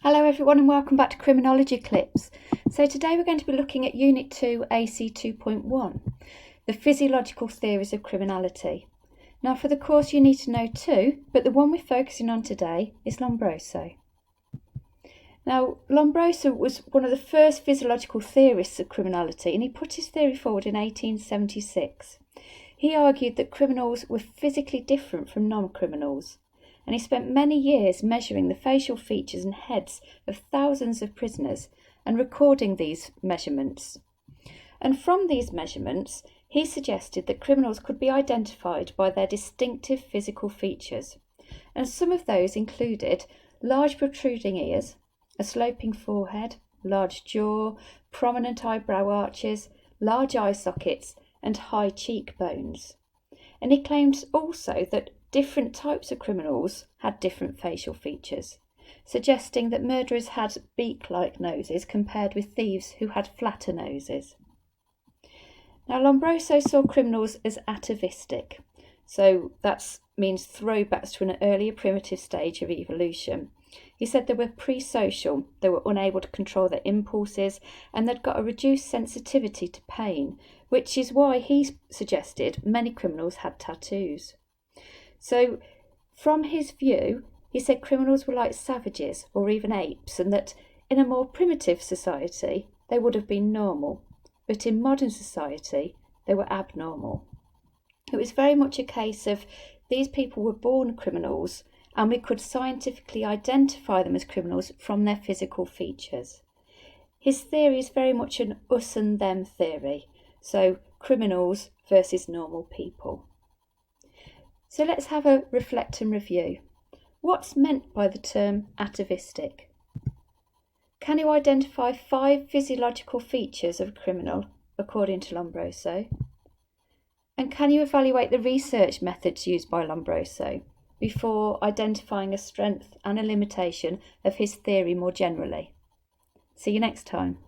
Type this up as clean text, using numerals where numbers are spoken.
Hello everyone and welcome back to Criminology Clips. So today we're going to be looking at Unit 2 AC 2.1, the physiological theories of criminality. Now for the course you need to know two, but the one we're focusing on today is Lombroso. Now Lombroso was one of the first physiological theorists of criminality and he put his theory forward in 1876. He argued that criminals were physically different from non-criminals. And he spent many years measuring the facial features and heads of thousands of prisoners and recording these measurements. And from these measurements, he suggested that criminals could be identified by their distinctive physical features. And some of those included large protruding ears, a sloping forehead, large jaw, prominent eyebrow arches, large eye sockets, and high cheekbones. And he claimed also that different types of criminals had different facial features, suggesting that murderers had beak-like noses compared with thieves who had flatter noses. Now, Lombroso saw criminals as atavistic, so that means throwbacks to an earlier primitive stage of evolution. He said they were pre-social, they were unable to control their impulses, and they'd got a reduced sensitivity to pain, which is why he suggested many criminals had tattoos. So, from his view, he said criminals were like savages or even apes, and that in a more primitive society they would have been normal, but in modern society they were abnormal. It was very much a case of these people were born criminals and we could scientifically identify them as criminals from their physical features. His theory is very much an us and them theory, so criminals versus normal people. So let's have a reflect and review. What's meant by the term atavistic? Can you identify 5 physiological features of a criminal according to Lombroso? And can you evaluate the research methods used by Lombroso before identifying a strength and a limitation of his theory more generally? See you next time.